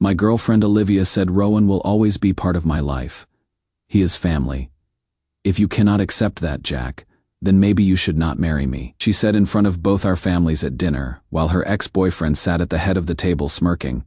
My girlfriend Olivia said Rowan will always be part of my life. He is family. If you cannot accept that, Jack, then maybe you should not marry me, she said in front of both our families at dinner, while her ex-boyfriend sat at the head of the table smirking.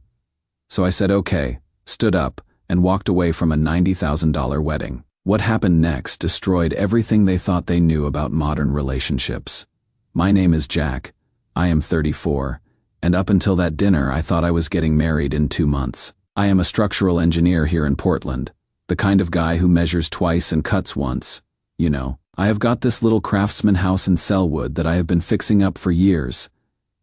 So I said okay, stood up, and walked away from a $90,000 wedding. What happened next destroyed everything they thought they knew about modern relationships. My name is Jack. I am 34, and up until that dinner I thought I was getting married in 2 months. I am a structural engineer here in Portland, the kind of guy who measures twice and cuts once. You know, I have got this little craftsman house in Selwood that I have been fixing up for years,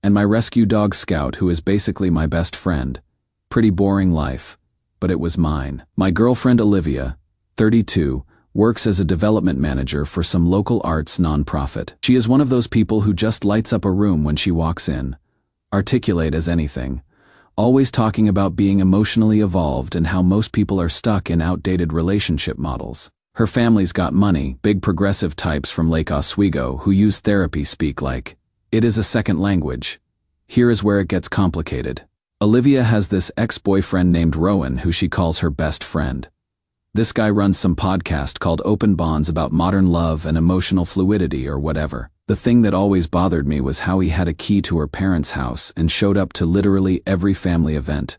and my rescue dog Scout, who is basically my best friend. Pretty boring life, but it was mine. My girlfriend Olivia, 32, works as a development manager for some local arts nonprofit. She is one of those people who just lights up a room when she walks in, articulate as anything, always talking about being emotionally evolved and how most people are stuck in outdated relationship models. Her family's got money, big progressive types from Lake Oswego who use therapy speak like, it is a second language. Here is where it gets complicated. Olivia has this ex-boyfriend named Rowan who she calls her best friend. This guy runs some podcast called Open Bonds about modern love and emotional fluidity or whatever. The thing that always bothered me was how he had a key to her parents' house and showed up to literally every family event.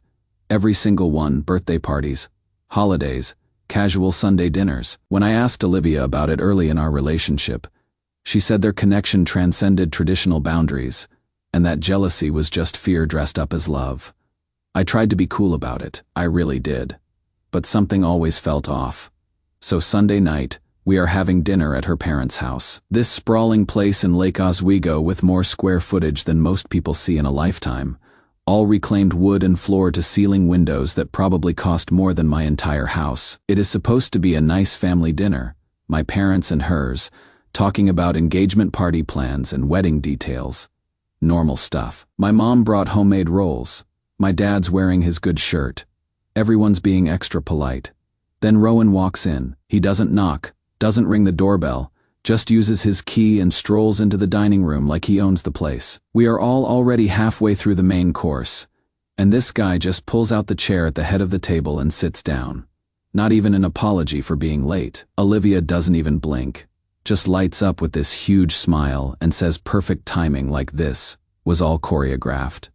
Every single one, birthday parties, holidays, casual Sunday dinners. When I asked Olivia about it early in our relationship, she said their connection transcended traditional boundaries, and that jealousy was just fear dressed up as love. I tried to be cool about it, I really did. But something always felt off. So Sunday night, we are having dinner at her parents' house. This sprawling place in Lake Oswego with more square footage than most people see in a lifetime. All reclaimed wood and floor-to-ceiling windows that probably cost more than my entire house. It is supposed to be a nice family dinner, my parents and hers, talking about engagement party plans and wedding details. Normal stuff. My mom brought homemade rolls. My dad's wearing his good shirt. Everyone's being extra polite. Then Rowan walks in. He doesn't knock, doesn't ring the doorbell, just uses his key and strolls into the dining room like he owns the place. We are all already halfway through the main course, and this guy just pulls out the chair at the head of the table and sits down. Not even an apology for being late. Olivia doesn't even blink, just lights up with this huge smile and says perfect timing like this was all choreographed.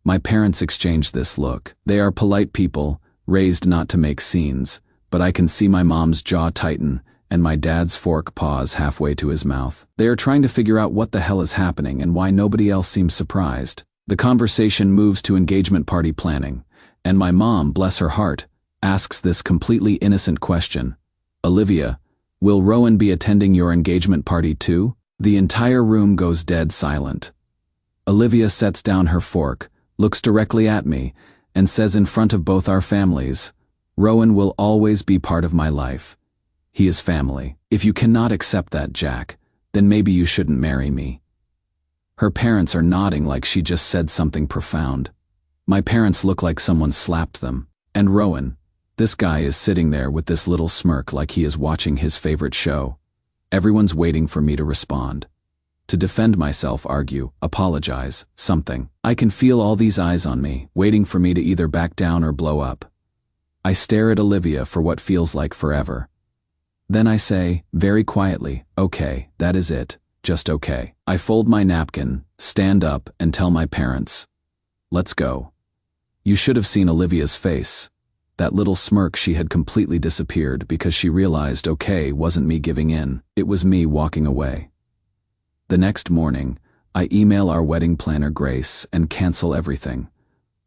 My parents exchanged this look. They are polite people, raised not to make scenes, but I can see my mom's jaw tighten and my dad's fork pause halfway to his mouth. They are trying to figure out what the hell is happening and why nobody else seems surprised. The conversation moves to engagement party planning, and my mom, bless her heart, asks this completely innocent question. Olivia, will Rowan be attending your engagement party too? The entire room goes dead silent. Olivia sets down her fork, looks directly at me, and says in front of both our families, Rowan will always be part of my life. He is family. If you cannot accept that, Jack, then maybe you shouldn't marry me. Her parents are nodding like she just said something profound. My parents look like someone slapped them. And Rowan, this guy is sitting there with this little smirk like he is watching his favorite show. Everyone's waiting for me to respond. To defend myself, argue, apologize, something. I can feel all these eyes on me, waiting for me to either back down or blow up. I stare at Olivia for what feels like forever. Then I say, very quietly, okay, that is it, just okay. I fold my napkin, stand up, and tell my parents, let's go. You should have seen Olivia's face. That little smirk, she had completely disappeared because she realized okay wasn't me giving in, it was me walking away. The next morning, I email our wedding planner Grace and cancel everything.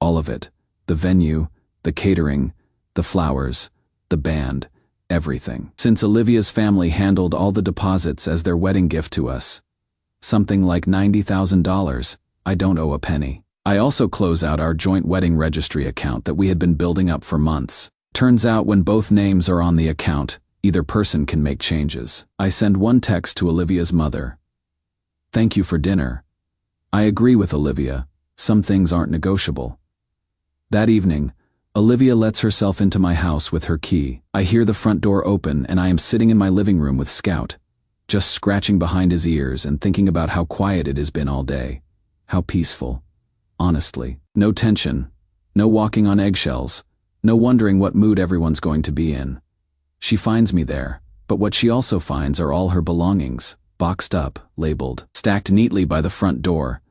All of it. The venue, the catering, the flowers, the band, everything. Since Olivia's family handled all the deposits as their wedding gift to us, something like $90,000, I don't owe a penny. I also close out our joint wedding registry account that we had been building up for months. Turns out when both names are on the account, either person can make changes. I send one text to Olivia's mother. Thank you for dinner. I agree with Olivia. Some things aren't negotiable. That evening, Olivia lets herself into my house with her key. I hear the front door open and I am sitting in my living room with Scout, just scratching behind his ears and thinking about how quiet it has been all day. How peaceful. Honestly. No tension. No walking on eggshells. No wondering what mood everyone's going to be in. She finds me there, but what she also finds are all her belongings, boxed up, labeled, stacked neatly by the front door.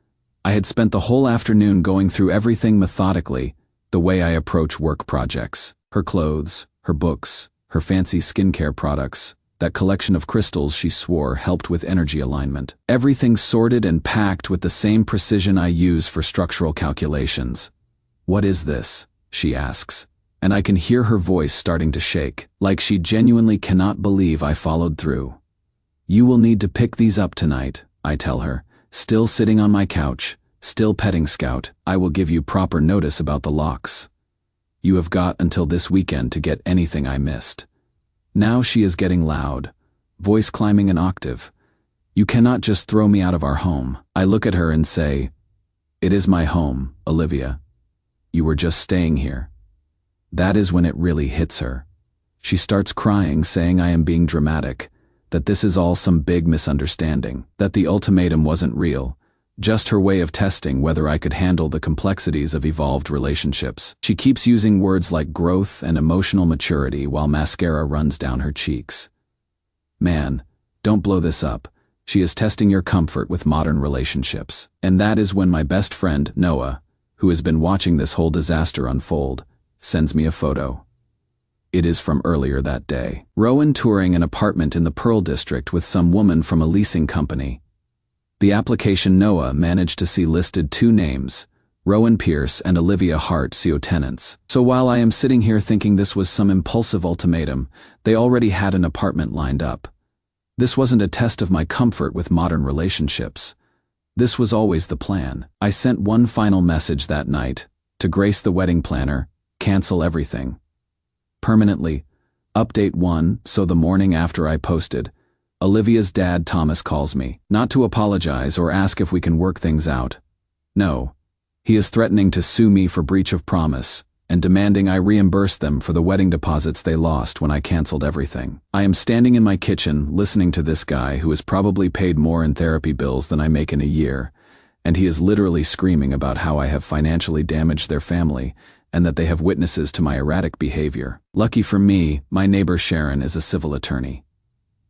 I had spent the whole afternoon going through everything methodically, the way I approach work projects. Her clothes, her books, her fancy skincare products, that collection of crystals she swore helped with energy alignment. Everything sorted and packed with the same precision I use for structural calculations. "What is this?" she asks, and I can hear her voice starting to shake, like she genuinely cannot believe I followed through. "You will need to pick these up tonight," I tell her, still sitting on my couch, still petting Scout. "I will give you proper notice about the locks. You have got until this weekend to get anything I missed." Now she is getting loud, voice climbing an octave. "You cannot just throw me out of our home." I look at her and say, "It is my home, Olivia. You were just staying here." That is when it really hits her. She starts crying, saying I am being dramatic, that this is all some big misunderstanding, that the ultimatum wasn't real, just her way of testing whether I could handle the complexities of evolved relationships. She keeps using words like growth and emotional maturity while mascara runs down her cheeks. "Man, don't blow this up. She is testing your comfort with modern relationships." And that is when my best friend, Noah, who has been watching this whole disaster unfold, sends me a photo. It is from earlier that day. Rowan touring an apartment in the Pearl District with some woman from a leasing company. The application Noah managed to see listed two names, Rowan Pierce and Olivia Hart, CO tenants. So while I am sitting here thinking this was some impulsive ultimatum, they already had an apartment lined up. This wasn't a test of my comfort with modern relationships. This was always the plan. I sent one final message that night, to grace the wedding planner, cancel everything. Permanently. Update 1, so the morning after I posted, Olivia's dad Thomas calls me, not to apologize or ask if we can work things out. No. He is threatening to sue me for breach of promise, and demanding I reimburse them for the wedding deposits they lost when I canceled everything. I am standing in my kitchen listening to this guy who has probably paid more in therapy bills than I make in a year, and he is literally screaming about how I have financially damaged their family and that they have witnesses to my erratic behavior. Lucky for me, my neighbor Sharon is a civil attorney.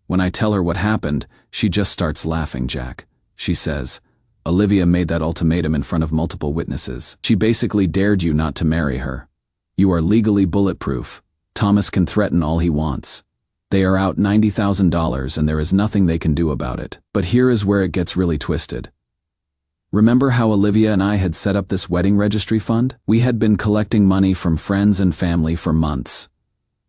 When I tell her what happened, she just starts laughing, Jack. She says, "Olivia made that ultimatum in front of multiple witnesses. She basically dared you not to marry her. You are legally bulletproof. Thomas can threaten all he wants. They are out $90,000 and there is nothing they can do about it." But here is where it gets really twisted. Remember how Olivia and I had set up this wedding registry fund? We had been collecting money from friends and family for months,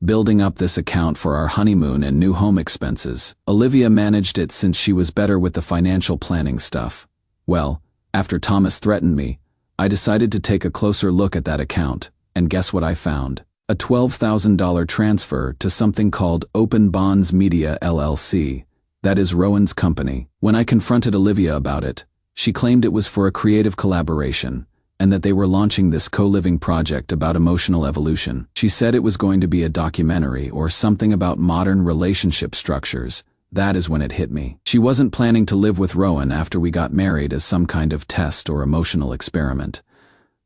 building up this account for our honeymoon and new home expenses. Olivia managed it since she was better with the financial planning stuff. Well, after Thomas threatened me, I decided to take a closer look at that account, and guess what I found? A $12,000 transfer to something called Open Bonds Media LLC. That is Rowan's company. When I confronted Olivia about it, she claimed it was for a creative collaboration, and that they were launching this co-living project about emotional evolution. She said it was going to be a documentary or something about modern relationship structures. That is when it hit me. She wasn't planning to live with Rowan after we got married as some kind of test or emotional experiment.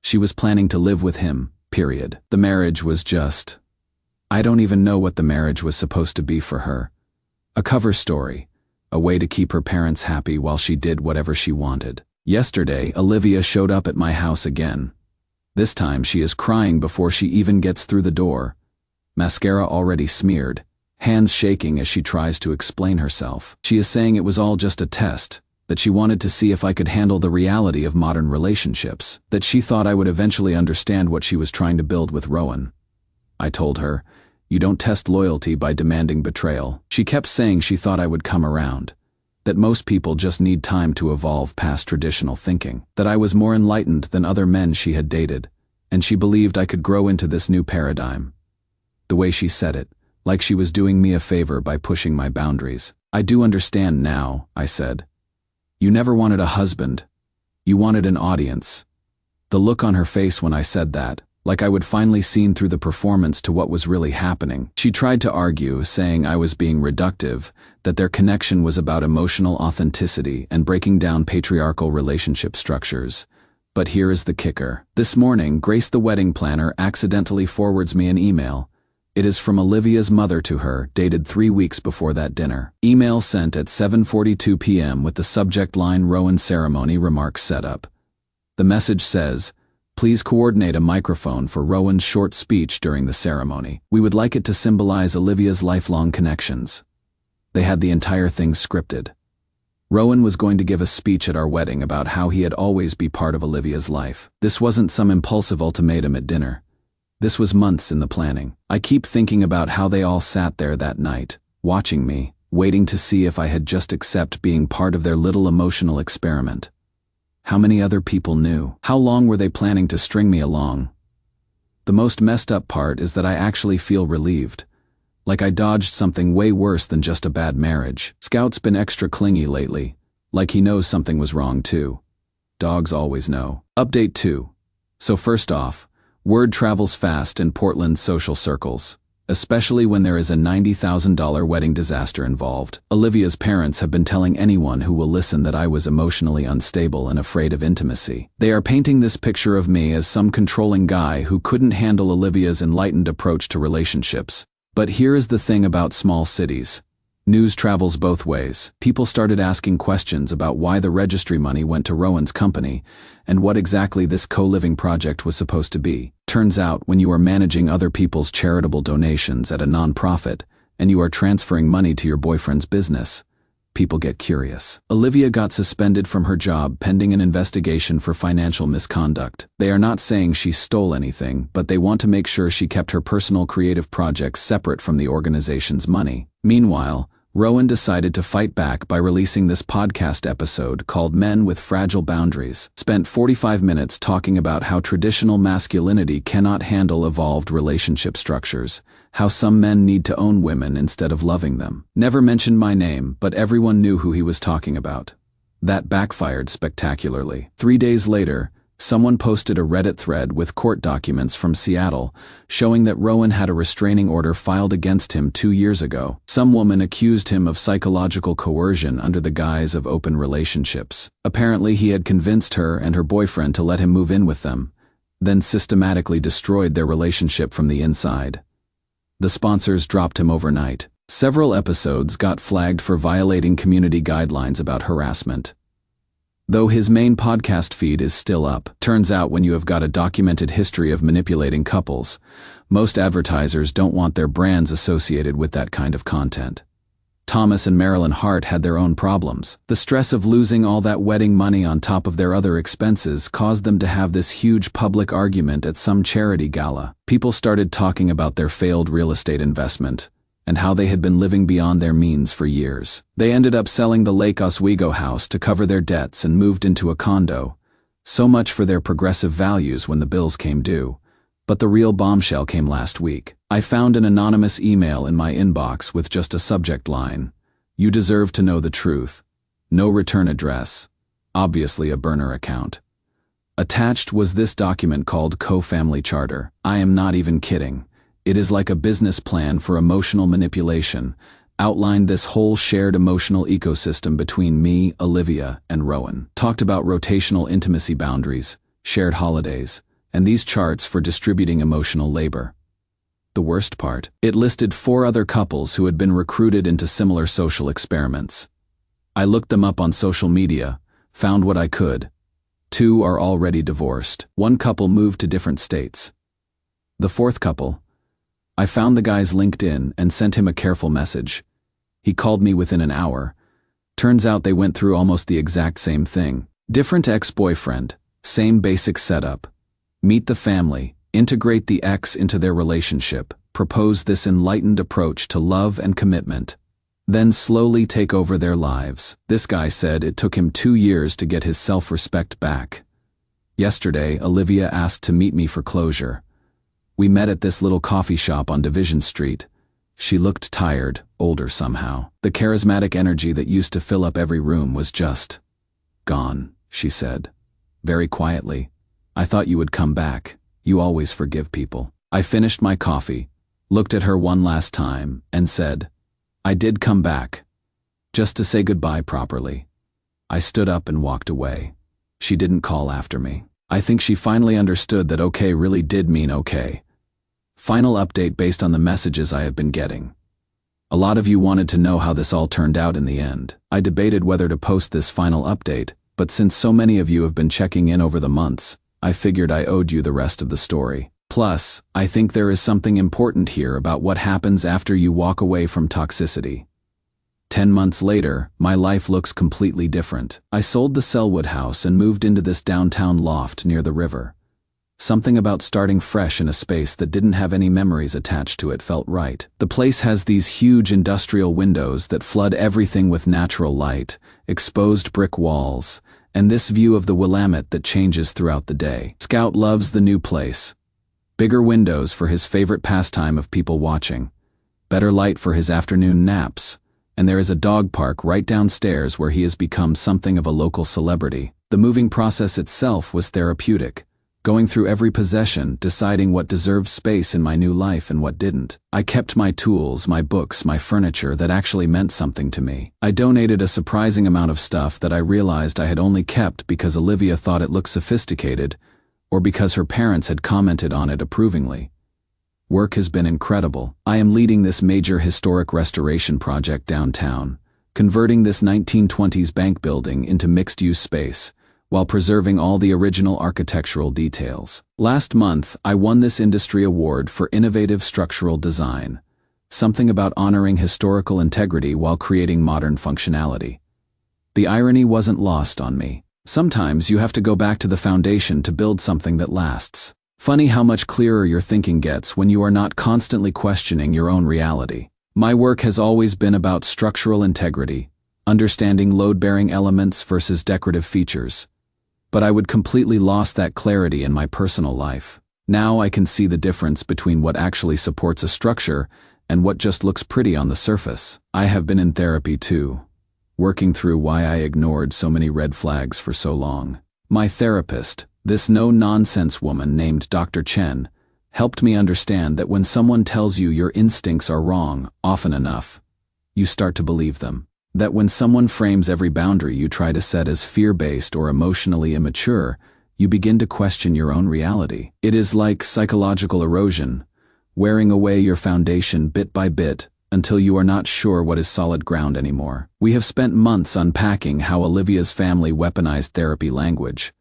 She was planning to live with him, period. The marriage was just... I don't even know what the marriage was supposed to be for her. A cover story. A way to keep her parents happy while she did whatever she wanted. Yesterday, Olivia showed up at my house again. This time she is crying before she even gets through the door. Mascara already smeared, hands shaking as she tries to explain herself. She is saying it was all just a test, that she wanted to see if I could handle the reality of modern relationships, that she thought I would eventually understand what she was trying to build with Rowan. I told her, "You don't test loyalty by demanding betrayal." She kept saying she thought I would come around, that most people just need time to evolve past traditional thinking, that I was more enlightened than other men she had dated, and she believed I could grow into this new paradigm. The way she said it, like she was doing me a favor by pushing my boundaries. "I do understand now," I said. "You never wanted a husband. You wanted an audience." The look on her face when I said that, like I would finally seen through the performance to what was really happening. She tried to argue, saying I was being reductive, that their connection was about emotional authenticity and breaking down patriarchal relationship structures. But here is the kicker. This morning, Grace the wedding planner accidentally forwards me an email. It is from Olivia's mother to her, dated 3 weeks before that dinner. Email sent at 7:42 p.m. with the subject line Rowan ceremony remarks setup. The message says, "Please coordinate a microphone for Rowan's short speech during the ceremony. We would like it to symbolize Olivia's lifelong connections." They had the entire thing scripted. Rowan was going to give a speech at our wedding about how he'd always be part of Olivia's life. This wasn't some impulsive ultimatum at dinner. This was months in the planning. I keep thinking about how they all sat there that night, watching me, waiting to see if I had just accepted being part of their little emotional experiment. How many other people knew? How long were they planning to string me along? The most messed up part is that I actually feel relieved. Like I dodged something way worse than just a bad marriage. Scout's been extra clingy lately, like he knows something was wrong too. Dogs always know. Update 2. So first off, word travels fast in Portland's social circles, especially when there is a $90,000 wedding disaster involved. Olivia's parents have been telling anyone who will listen that I was emotionally unstable and afraid of intimacy. They are painting this picture of me as some controlling guy who couldn't handle Olivia's enlightened approach to relationships. But here is the thing about small cities. News travels both ways. People started asking questions about why the registry money went to Rowan's company and what exactly this co-living project was supposed to be. Turns out, when you are managing other people's charitable donations at a nonprofit and you are transferring money to your boyfriend's business, people get curious. Olivia got suspended from her job pending an investigation for financial misconduct. They are not saying she stole anything, but they want to make sure she kept her personal creative projects separate from the organization's money. Meanwhile, Rowan decided to fight back by releasing this podcast episode called Men with Fragile Boundaries. Spent 45 minutes talking about how traditional masculinity cannot handle evolved relationship structures, how some men need to own women instead of loving them. Never mentioned my name, but everyone knew who he was talking about. That backfired spectacularly. 3 days later, someone posted a Reddit thread with court documents from Seattle showing that Rowan had a restraining order filed against him 2 years ago. Some woman accused him of psychological coercion under the guise of open relationships. Apparently, he had convinced her and her boyfriend to let him move in with them, then systematically destroyed their relationship from the inside. The sponsors dropped him overnight. Several episodes got flagged for violating community guidelines about harassment. Though his main podcast feed is still up. Turns out when you have got a documented history of manipulating couples, most advertisers don't want their brands associated with that kind of content. Thomas and Marilyn Hart had their own problems. The stress of losing all that wedding money on top of their other expenses caused them to have this huge public argument at some charity gala. People started talking about their failed real estate investment and how they had been living beyond their means for years. They ended up selling the Lake Oswego house to cover their debts and moved into a condo. So much for their progressive values when the bills came due. But the real bombshell came last week. I found an anonymous email in my inbox with just a subject line: "You deserve to know the truth. No return address." Obviously a burner account. Attached was this document called Co-Family Charter. I am not even kidding. It is like a business plan for emotional manipulation, outlined this whole shared emotional ecosystem between me, Olivia, and Rowan. Talked about rotational intimacy boundaries, shared holidays, and these charts for distributing emotional labor. The worst part, it listed 4 other couples who had been recruited into similar social experiments. I looked them up on social media, found what I could. 2 are already divorced. 1 couple moved to different states. The 4th couple, I found the guy's LinkedIn and sent him a careful message. He called me within an hour. Turns out they went through almost the exact same thing. Different ex-boyfriend, same basic setup. Meet the family, integrate the ex into their relationship, propose this enlightened approach to love and commitment, then slowly take over their lives. This guy said it took him 2 years to get his self-respect back. Yesterday, Olivia asked to meet me for closure. We met at this little coffee shop on Division Street. She looked tired, older somehow. The charismatic energy that used to fill up every room was just gone, she said, very quietly. "I thought you would come back. You always forgive people." I finished my coffee, looked at her one last time, and said, "I did come back, just to say goodbye properly." I stood up and walked away. She didn't call after me. I think she finally understood that okay really did mean okay. Final update based on the messages I have been getting. A lot of you wanted to know how this all turned out in the end. I debated whether to post this final update, but since so many of you have been checking in over the months, I figured I owed you the rest of the story. Plus, I think there is something important here about what happens after you walk away from toxicity. 10 months later, my life looks completely different. I sold the Selwood house and moved into this downtown loft near the river. Something about starting fresh in a space that didn't have any memories attached to it felt right. The place has these huge industrial windows that flood everything with natural light, exposed brick walls, and this view of the Willamette that changes throughout the day. Scout loves the new place. Bigger windows for his favorite pastime of people watching. Better light for his afternoon naps. And there is a dog park right downstairs where he has become something of a local celebrity. The moving process itself was therapeutic. Going through every possession, deciding what deserved space in my new life and what didn't. I kept my tools, my books, my furniture that actually meant something to me. I donated a surprising amount of stuff that I realized I had only kept because Olivia thought it looked sophisticated, or because her parents had commented on it approvingly. Work has been incredible. I am leading this major historic restoration project downtown, converting this 1920s bank building into mixed-use space, while preserving all the original architectural details. Last month, I won this industry award for innovative structural design, something about honoring historical integrity while creating modern functionality. The irony wasn't lost on me. Sometimes you have to go back to the foundation to build something that lasts. Funny how much clearer your thinking gets when you are not constantly questioning your own reality. My work has always been about structural integrity, understanding load-bearing elements versus decorative features. But I would completely lost that clarity in my personal life. Now I can see the difference between what actually supports a structure and what just looks pretty on the surface. I have been in therapy too, working through why I ignored so many red flags for so long. My therapist, this no-nonsense woman named Dr. Chen, helped me understand that when someone tells you your instincts are wrong often enough, you start to believe them. That when someone frames every boundary you try to set as fear-based or emotionally immature, you begin to question your own reality. It is like psychological erosion, wearing away your foundation bit by bit until you are not sure what is solid ground anymore. We have spent months unpacking how Olivia's family weaponized therapy language,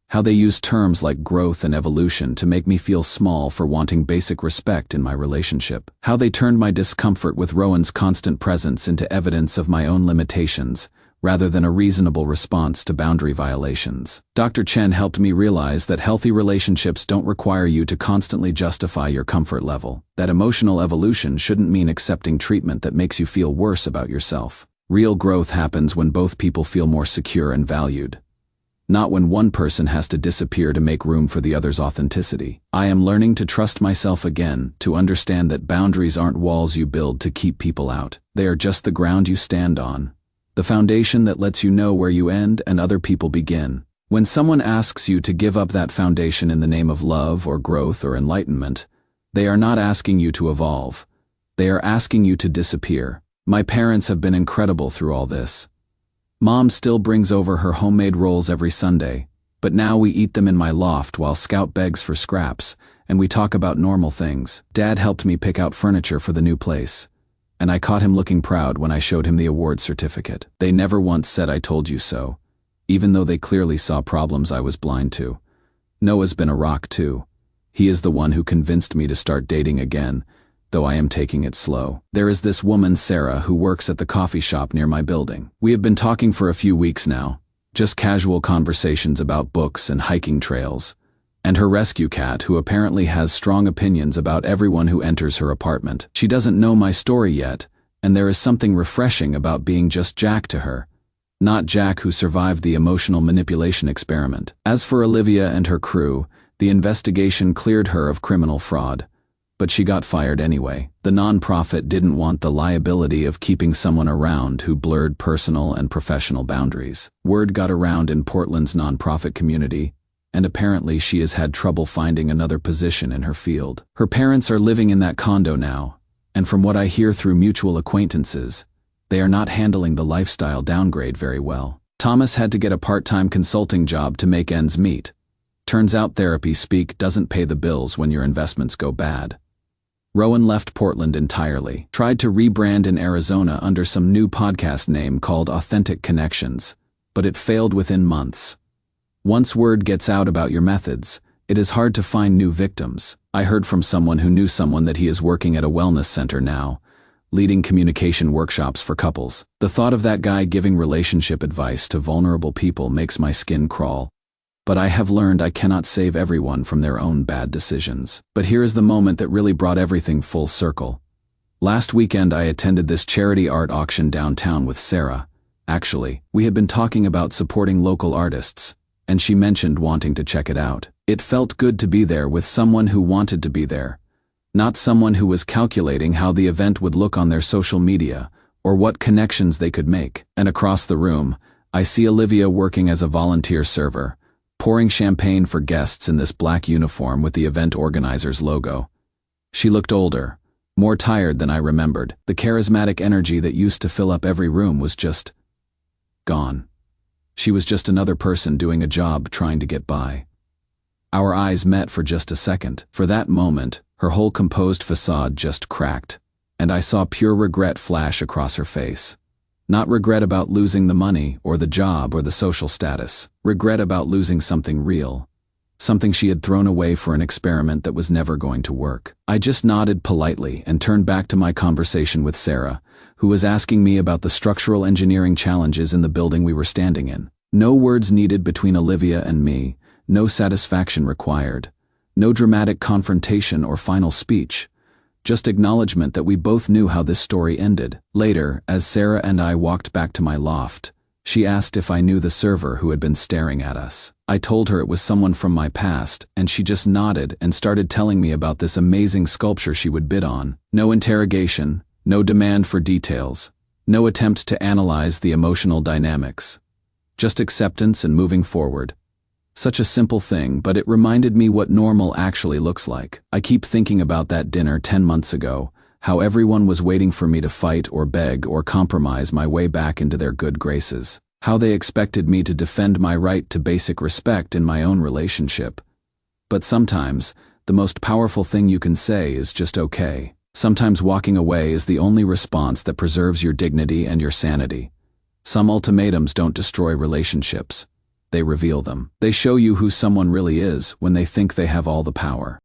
how they use terms like growth and evolution to make me feel small for wanting basic respect in my relationship, how they turned my discomfort with Rowan's constant presence into evidence of my own limitations, rather than a reasonable response to boundary violations. Dr. Chen helped me realize that healthy relationships don't require you to constantly justify your comfort level, that emotional evolution shouldn't mean accepting treatment that makes you feel worse about yourself. Real growth happens when both people feel more secure and valued. Not when one person has to disappear to make room for the other's authenticity. I am learning to trust myself again, to understand that boundaries aren't walls you build to keep people out. They are just the ground you stand on, the foundation that lets you know where you end and other people begin. When someone asks you to give up that foundation in the name of love or growth or enlightenment, they are not asking you to evolve. They are asking you to disappear. My parents have been incredible through all this. Mom still brings over her homemade rolls every Sunday, but now we eat them in my loft while Scout begs for scraps, and we talk about normal things. Dad helped me pick out furniture for the new place, and I caught him looking proud when I showed him the award certificate. They never once said I told you so, even though they clearly saw problems I was blind to. Noah's been a rock too. He is the one who convinced me to start dating again, though I am taking it slow. There is this woman, Sarah, who works at the coffee shop near my building. We have been talking for a few weeks now, just casual conversations about books and hiking trails, and her rescue cat, who apparently has strong opinions about everyone who enters her apartment. She doesn't know my story yet, and there is something refreshing about being just Jack to her, not Jack who survived the emotional manipulation experiment. As for Olivia and her crew, the investigation cleared her of criminal fraud. But she got fired anyway. The nonprofit didn't want the liability of keeping someone around who blurred personal and professional boundaries. Word got around in Portland's nonprofit community, and apparently she has had trouble finding another position in her field. Her parents are living in that condo now, and from what I hear through mutual acquaintances, they are not handling the lifestyle downgrade very well. Thomas had to get a part-time consulting job to make ends meet, Turns out therapy speak doesn't pay the bills when your investments go bad. Rowan left Portland entirely, tried to rebrand in Arizona under some new podcast name called Authentic Connections, but it failed within months. Once word gets out about your methods, it is hard to find new victims. I heard from someone who knew someone that he is working at a wellness center now, leading communication workshops for couples. The thought of that guy giving relationship advice to vulnerable people makes my skin crawl. But I have learned I cannot save everyone from their own bad decisions. But here is the moment that really brought everything full circle. Last weekend I attended this charity art auction downtown with Sarah. Actually, we had been talking about supporting local artists, and she mentioned wanting to check it out. It felt good to be there with someone who wanted to be there, not someone who was calculating how the event would look on their social media or what connections they could make. And across the room, I see Olivia working as a volunteer server, pouring champagne for guests in this black uniform with the event organizer's logo. She looked older, more tired than I remembered. The charismatic energy that used to fill up every room was just gone. She was just another person doing a job trying to get by. Our eyes met for just a second. For that moment, her whole composed facade just cracked, and I saw pure regret flash across her face. Not regret about losing the money or the job or the social status. Regret about losing something real. Something she had thrown away for an experiment that was never going to work. I just nodded politely and turned back to my conversation with Sarah, who was asking me about the structural engineering challenges in the building we were standing in. No words needed between Olivia and me, no satisfaction required, no dramatic confrontation or final speech. Just acknowledgement that we both knew how this story ended. Later, as Sarah and I walked back to my loft, she asked if I knew the server who had been staring at us. I told her it was someone from my past, and she just nodded and started telling me about this amazing sculpture she would bid on. No interrogation, no demand for details, no attempt to analyze the emotional dynamics. Just acceptance and moving forward. Such a simple thing, but it reminded me what normal actually looks like. I keep thinking about that dinner 10 months ago, how everyone was waiting for me to fight or beg or compromise my way back into their good graces. How they expected me to defend my right to basic respect in my own relationship. But sometimes, the most powerful thing you can say is just okay. Sometimes walking away is the only response that preserves your dignity and your sanity. Some ultimatums don't destroy relationships. They reveal them. They show you who someone really is when they think they have all the power.